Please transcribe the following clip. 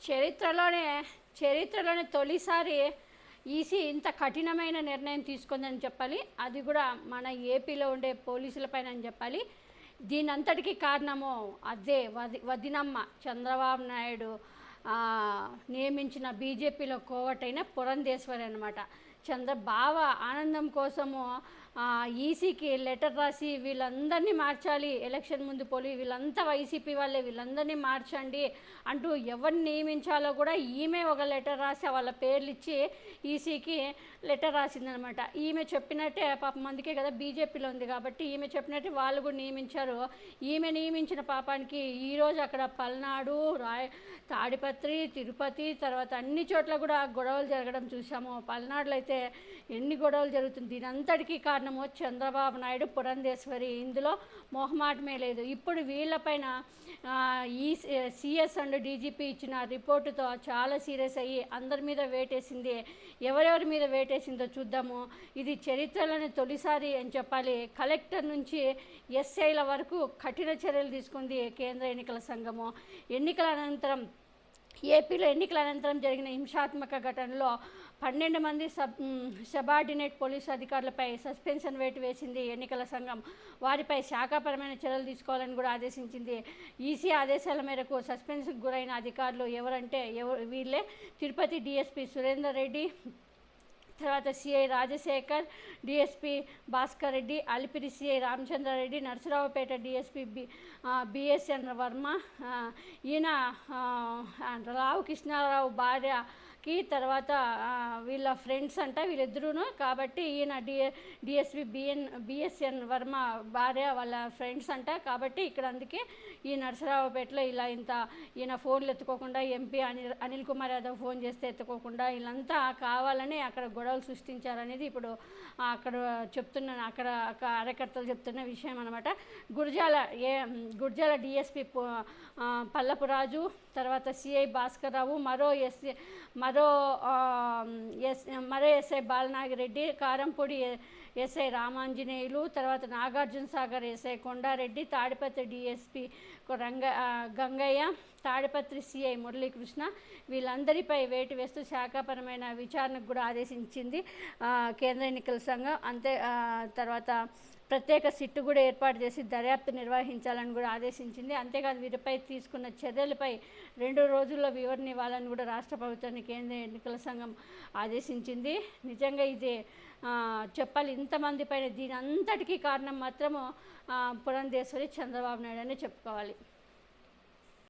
చరిత్రలోనే చరిత్రలోనే తొలిసారి ఈసీ ఇంత కఠినమైన నిర్ణయం తీసుకుందని చెప్పాలి. అది కూడా మన ఏపీలో ఉండే పోలీసులపైన అని చెప్పాలి. దీనంతటికీ కారణము అదే వదినమ్మ చంద్రబాబు నాయుడు నియమించిన బీజేపీలో కోవటైన పురంధేశ్వరి అనమాట. బావ ఆనందం కోసము ఈసీకి లెటర్ రాసి వీళ్ళందరినీ మార్చాలి, ఎలక్షన్ ముందు వీళ్ళంతా వైసీపీ వాళ్ళే, వీళ్ళందరినీ మార్చండి అంటూ ఎవరిని నియమించాలో కూడా ఈమె ఒక లెటర్ రాసి వాళ్ళ పేర్లు ఇచ్చి ఈసీకి లెటర్ రాసిందనమాట. ఈమె చెప్పినట్టే పాపం మందికే కదా బీజేపీలో ఉంది కాబట్టి ఈమె చెప్పినట్టే వాళ్ళు కూడా నియమించారు. ఈమె నియమించిన పాపానికి ఈరోజు అక్కడ పల్నాడు, తాడిపత్రి, తిరుపతి, తర్వాత అన్ని చోట్ల కూడా గొడవలు జరగడం చూసాము. పల్నాడులో అయితే ఎన్ని గొడవలు జరుగుతుంది. దీనంతటికీ కారణము చంద్రబాబు నాయుడు, పురంధేశ్వరి. ఇందులో మొహమాటమే లేదు. ఇప్పుడు వీళ్ళపైన ఈ సిఎస్ అండ్ డీజీపీ ఇచ్చిన రిపోర్టుతో చాలా సీరియస్ అయ్యి అందరి మీద వేటేసింది. ఎవరెవరి మీద వేటేసిందో చూద్దాము. ఇది చరిత్రలోనే తొలిసారి అని చెప్పాలి. కలెక్టర్ నుంచి ఎస్ఐల వరకు కఠిన చర్యలు తీసుకుంది కేంద్ర ఎన్నికల సంఘము. ఏపీలో ఎన్నికల అనంతరం జరిగిన హింసాత్మక ఘటనలో 12 మంది సబార్డినేట్ పోలీసు అధికారులపై సస్పెన్షన్ వేటు వేసింది ఎన్నికల సంఘం. వారిపై శాఖాపరమైన చర్యలు తీసుకోవాలని కూడా ఆదేశించింది. ఈసీ ఆదేశాల మేరకు సస్పెన్షన్కు గురైన అధికారులు ఎవరంటే వీళ్ళే తిరుపతి డిఎస్పీ సురేందర్ రెడ్డి, తర్వాత CI Rajasekhar, DSP Bhaskar Reddy, Alipiri CI Ramachandra Reddy, Narasaraopet DSP BSN Varma. ఈయన రావు కృష్ణారావు భార్యకి తర్వాత వీళ్ళ ఫ్రెండ్స్ అంట వీళ్ళిద్దరూను. కాబట్టి ఈయన డిఎస్పీ బిఎస్ఎన్ వర్మ భార్య వాళ్ళ ఫ్రెండ్స్ అంట. కాబట్టి ఇక్కడ అందుకే ఈ నరసరావుపేటలో ఈయన ఫోన్లు ఎత్తుకోకుండా ఎంపీ అనిల్ కుమార్ యాదవ్ ఫోన్ చేస్తే ఎత్తుకోకుండా వీళ్ళంతా కావాలని అక్కడ గొడవలు సృష్టించారనేది ఇప్పుడు అక్కడ కార్యకర్తలు చెప్తున్న విషయం అనమాట. గుర్జాల డిఎస్పీ పల్లపురాజు, తర్వాత సిఐ భాస్కర్ రావు, మరో ఎస్ఐ బాలనాగిరెడ్డి, కారంపూడి ఎస్ఐ రామాంజనేయులు, తర్వాత Nagarjuna Sagar SI Kondareddy, Tadipatri DSP Gangaiah, Tadipatri CI Muralikrishna వీళ్ళందరిపై వేటు వేస్తూ శాఖాపరమైన విచారణకు కూడా ఆదేశించింది కేంద్ర ఎన్నికల సంఘం. తర్వాత ప్రత్యేక సిట్టు కూడా ఏర్పాటు చేసి దర్యాప్తు నిర్వహించాలని కూడా ఆదేశించింది. అంతేకాదు వీరిపై తీసుకున్న చర్యలపై 2 రోజుల్లో వివరణ ఇవ్వాలని కూడా రాష్ట్ర ప్రభుత్వాన్ని కేంద్ర ఎన్నికల సంఘం ఆదేశించింది. నిజంగా ఇది చెప్పాలి ఇంతమంది పైన దీని అంతటికీ కారణం మాత్రము పురంధేశ్వరి, చంద్రబాబు నాయుడు అనే చెప్పుకోవాలి.